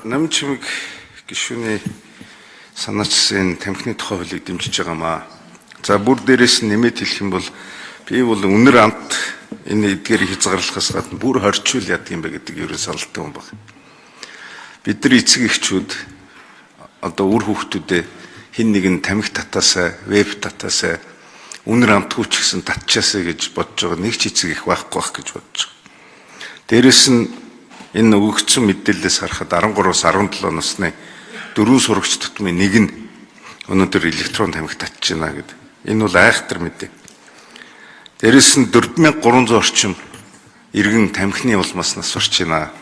Намчимэг гишүүний санаачсан тамхины тухай хуулийг дэмжиж байгаамаа. За бүр дээрээс нэмээд хэлэх юм бол би бол үнэр амт энэ эдгээрийг хязгаарлахаас гадна бүр хорчвол яадаг юм бэ гэдэг ерөн саналтай хүн баг. Бидний эцэг эхчүүд одоо үр хүүхдүүдээ хин нэгэн тамхи татаасаа, веб татаасаа, үнэр амтгүй ч гэсэн татчаасаа гэж бодож байгаа нэг ч эцэг их байхгүй байх гэж бодож байгаа. Дээрээс нь энэ өгөгдсөн мэдээлэлээс харахад 13-аас 17 насны 4 сурагч тутмын нэг нь өнөөдөр электрон тамхи татж байна гэдэг. Энэ бол айхтар мэдээ. Дээрээс нь 4300 орчим иргэн тамхины улмаас нас орж байна.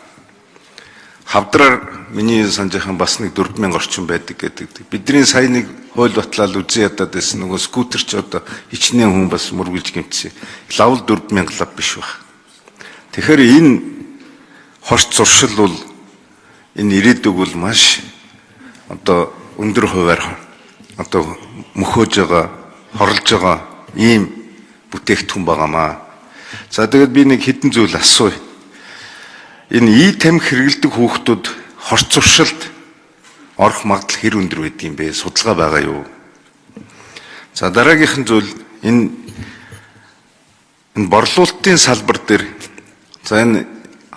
Хавдраар миний санджийнхан бас нэг 4000 орчим байдаг гэдэг. Бидний сая нэг хууль батлал үзэн ядаад байсан нөгөө скутерч одоо хичнээн хүн бас мөргөлж гэмтсэн. Лавл 4000 лав биш баг. Тэгэхээр энэ хорт зуршил бол энэ ирээдүг бол маш одоо өндөр хувиар одоо мөхөөж байгаа, хорлож байгаа ийм бүтээгдэхүүн байгаамаа. За тэгээд би нэг хэдэн зүйл асууя. Энэ тамхи хэрэглэдэг хүүхдүүд хорт зуршилд орох магадлал хэр өндөр байдаг юм бэ? Судалгаа байгаа юу? За дараагийнх нь зүйл энэ борлуулалтын салбар дээр за энэ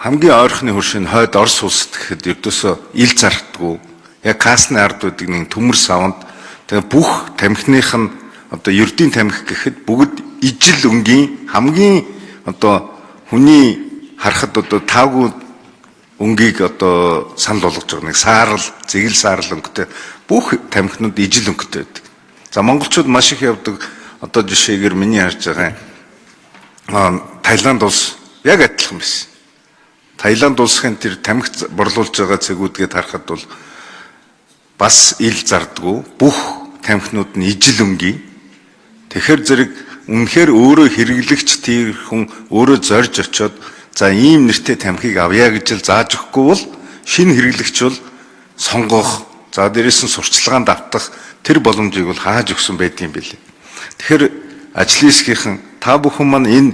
хамгийн ойрхны хөршийн хойд Орос улсад гэхэд ердөөсөө ил зардаггүй. Яг касны ард байдаг нэг төмөр савнд тэгээ бүх тамхиных нь одоо ердийн тамхи гэхэд бүгд ижил өнгийн хамгийн одоо хүний харахад одоо таагүй өнгийг одоо санал болгож байгаа нэг саарл, зэгэл саарл өнгөтэй бүх тамхинууд ижил өнгөтэй байдаг. За монголчууд маш их явдаг одоо жишээгээр миний харж байгаа Таиланд улс яг адилхан байсан. Таиланд улсын тэр тамхи борлуулж байгаа цэгүүдгээд харахад бол бас ил зардаггүй бүх тамхинууд нь ижил өнгийн. Тэгэхээр зэрэг үнэхээр өөрөө хэрэглэгч тэр хүн өөрөө зорж очиод за ийм нэртэй тамхиг авъя гэж л зааж өгөхгүй бол шинэ хэрэглэгч бол сонгох, за дээрээс нь сурчлагаанд автах тэр боломжийг бол хааж өгсөн байдгийн билээ. Тэгэхээр ажлын хэсгийнхэн та бүхэн маань энэ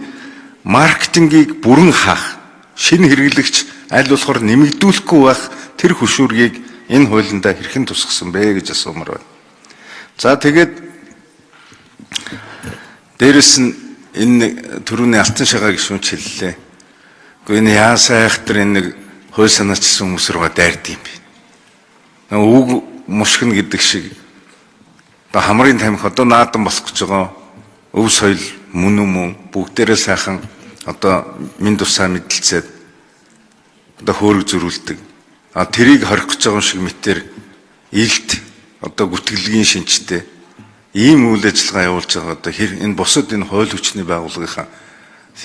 маркетингийг бүрэн хаах, шинэ хэрэглэгч аль болохоор нэмэгдүүлэхгүй байх тэр хөшүүргийг энэ хуулиндаа хэрхэн тусгасан бэ гэж асуумаар байна. За тэгээд дээрэс нь энэ төрөний алтан шагаа гишүүнч хэллээ. Гэхдээ энэ яасаа айхтар энэ нэг хууль санаачсан хүмүүс руугаа дайрд юм бэ. Үг мушгина гэдэг шиг одоо хамрын тамхи одоо наадан болох гэж байгаа өв соёл мөн бүгдээрээ сайхан одоо минь тусаа мэдлцээд одоо хөөрөг зөрүүлдэг. Тэрийг хорих гэж байгаа шиг мэтэр илт одоо гүтгэлгийн шинжтэй ийм үйл ажиллагаа явуулж байгаа одоо энэ бусад энэ хууль хүчний байгууллагынхаа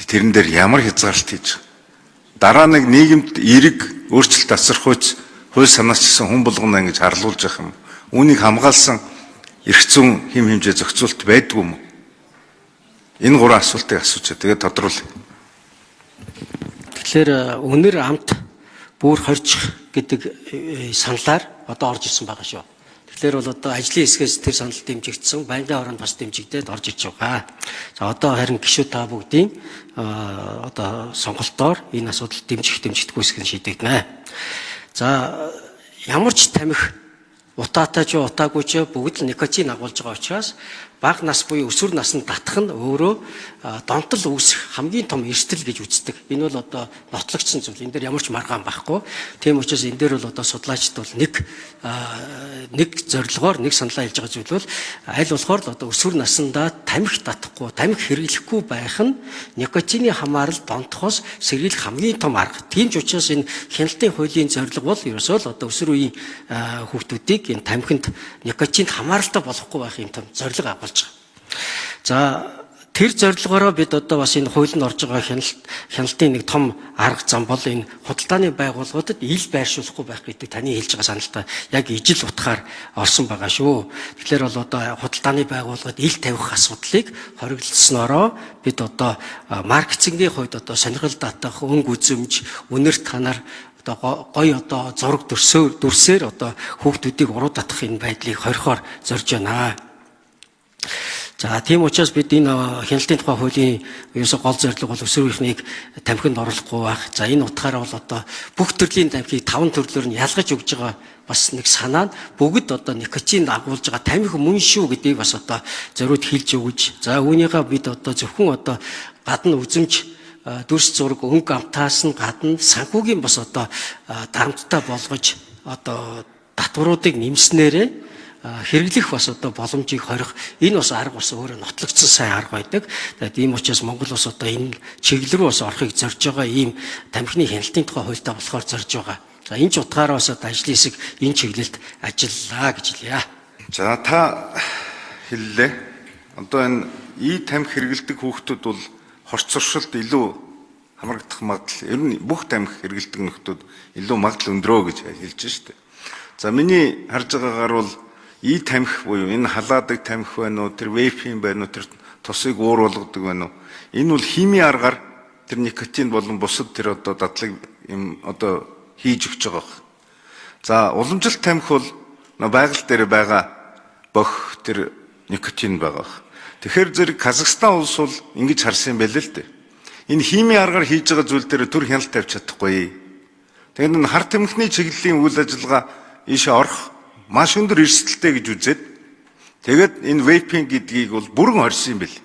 тэрэн дээр ямар хязгаарлалт хийж байгаа. Дараа нэг нийгэмд эерэг өөрчлөлт асархуйц хууль санаачсан хүн болгоно ингэж харлуулж явах юм. Үүнийг хамгаалсан эрх зүйн хэм хэмжээ зохицуулт байдгүй юм. Энэ гурван асуултыг асууж тэгээд тодруулъя. Тэгэхээр үнэр амт бүр хорчих гэдэг саналаар одоо орж ирсэн байгаа шүү. Тэгэхээр бол одоо ажлын хэсгээс тэр санал дэмжигдсэн, байнгын хороонд бас дэмжигдээд орж ирж байгаа. За одоо харин гишүүд та бүгдийн одоо сонголтоор энэ асуудал дэмжигдэхгүй хэсэг нь шийдэгдэнэ. За ямар ч тамхи утаатай ч утаагүй ч бүгд л никотин агуулж байгаа учраас бага нас буюу өсвөр наснд татах нь өөрөө донтол үүсэх хамгийн том эрсдэл гэж үздэг. Энэ бол одоо нотлогдсон зүйл. Энэ дээр ямар ч маргаан байхгүй. Тийм учраас энэ дээр бол одоо судлаачид бол нэг зорилгоор нэг саналаа хэлж байгаа зүйл бол аль болохоор л одоо өсвөр наснда тамхи татахгүй, тамхи хэрэглэхгүй байх нь никотины хамаарал донтохоос сэргийлэх хамгийн том арга. Тийм ч учраас энэ хяналтын хуулийн зорилго бол ерөөсөө л одоо өсвөр үеийн хүүхдүүдийг энэ тамхинд никотинд хамааралтай болохгүй байх юм том зорилго агуулж байгаа. За тэр зорилгоороо бид одоо бас энэ хуулинд орж байгаа хяналтын нэг том арга зам бол энэ худалдааны байгууллагуудад ил байршуулахгүй байх гэдэг таны хэлж байгаа саналтай яг ижил утгаар орсон байгаа шүү. Тэгэхээр бол одоо худалдааны байгууллагад ил тавих асуудлыг хориглоснороо бид одоо маркетингийн хувьд одоо сонирхол татах, өнгө үзэмж, үнэр танаар одоо гоё одоо зураг дүрсээр одоо хүүхдүүдийг уруу татах энэ байдлыг хорихоор зорж байна. За тийм учраас бид энэ хяналтын тухай хуулийн ерөөсө гол зорилго бол өсвөр үеийнхнийг тамхинд оруулахгүй байх. За энэ утгаараа бол одоо бүх төрлийн тамхиг 5 төрлөөр нь ялгаж өгж байгаа бас нэг санаа нь бүгд одоо никотинд агуулж байгаа тамхи мөн шүү гэдгийг бас одоо зориуд хэлж өгж. За үүнийгээ бид одоо зөвхөн одоо гадна үзэмж дүрс зураг өнгө амтаас нь гадна санхүүгийн бас одоо дарамттай болгож одоо татваруудыг нэмснээрээ хэрэглэх бас одоо боломжийг хорих энэ бас арга бас өөрөө нотлогдсон сайн арга байдаг. Тийм учраас Монгол бас одоо энэ чиглэл рүү бас орохыг зорж байгаа ийм тамхины хяналтын тухай хуультай болохоор зорж байгаа. За энэ ч утгаараа бас одоо ажлын хэсэг энэ чиглэлд ажиллаа гэж хэлье. За та хэллээ. Одоо энэ тамхи хэрэглэдэг хүүхдүүд бол хорц зуршилд илүү хамрагдах магадлал, ер нь бүх тамхи хэрэглэдэг нөхдүүд илүү магадлал өндрөө гэж хэлж штэ. За миний харж байгаагаар бол тамхи буюу энэ халаадаг тамхи байна уу, тэр вейпин байна уу, тэр тусыг уур болгодог байна уу? Энэ бол химийн аргаар тэр никотин болон бусад тэр одоо дадлаг юм одоо хийж өгч байгаа. За уламжлалт тамхи бол байгаль дээр байгаа бох тэр никотин байгаа. Тэгэхээр зэрэг Казахстан улс бол ингэж харсан юм байл л дээ. Энэ химийн аргаар хийж байгаа зүйл дээр төр хяналт тавьж чадахгүй. Тэгэхээр энэ хар тамхины чиглэлийн үйл ажиллагаа ийшээ орох маш өндөр эрсдэлтэй гэж үзээд тэгээд энэ вейпинг гэдгийг бол бүрэн орсон юм бэл.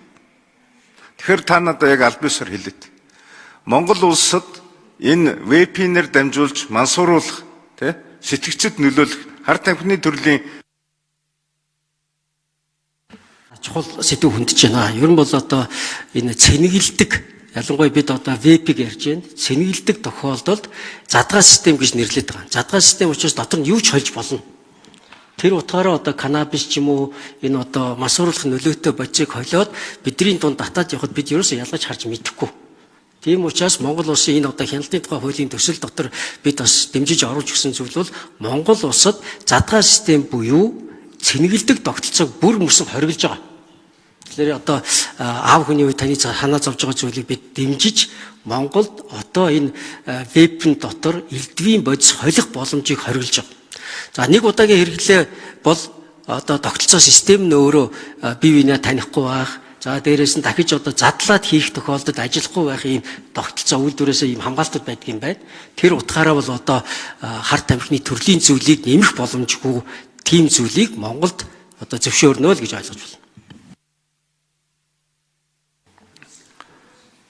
Тэгэхээр та надад яг аль бисаар хэлээд Монгол улсад энэ вейпинээр дамжуулж мансууруулах сэтгцэд нөлөөлөх хар тамхины төрлийн чухал сэдв хүндэж байна. Ер нь бол одоо энэ цэнгэлдэг ялангуяа бид одоо вейпиг ярьж байна. Цэнгэлдэг тохиолдолд задгаа систем гэж нэрлэдэг байгаа. Задгаа систем учраас дотор нь юу ч холж болно. Тэр утгаараа одоо канабис ч юм уу энэ одоо мансууруулах нөлөөтэй бодисыг холиод бидний дунд татаад явахад бид ерөөсөө ялгаж харж мэдэхгүй. Тийм учраас Монгол улсын энэ одоо хяналтын тухай хуулийн төсөл дотор бид бас дэмжиж оруулж өгсөн зүйл бол Монгол улсад задгаа систем буюу цэнгэлдэг тогтолцоог бүр мөсөн хоригдж байгаа. Тэгэхээр одоо аав хүний үед таны санаа зовж байгаа зүйлийг бид дэмжиж Монголд одоо энэ вебн дотор элдвийн бодис холих боломжийг хориглож байгаа. За нэг удаагийн хэрэглээ бол одоо тогтолцоо систем нь өөрөө бие биенээ танихгүй байх. За дээрээс нь дахиж одоо задлаад хийх тохиолдолд ажиллахгүй байх ийм тогтолцоо үйлдвэрээс ийм хамгаалтууд байдаг юм байна. Тэр утгаараа бол одоо хар тамхины төрлийн зүйлийг нэмэх боломжгүй тийм зүйлийг Монголд одоо зөвшөөрнө л гэж ойлгож байна.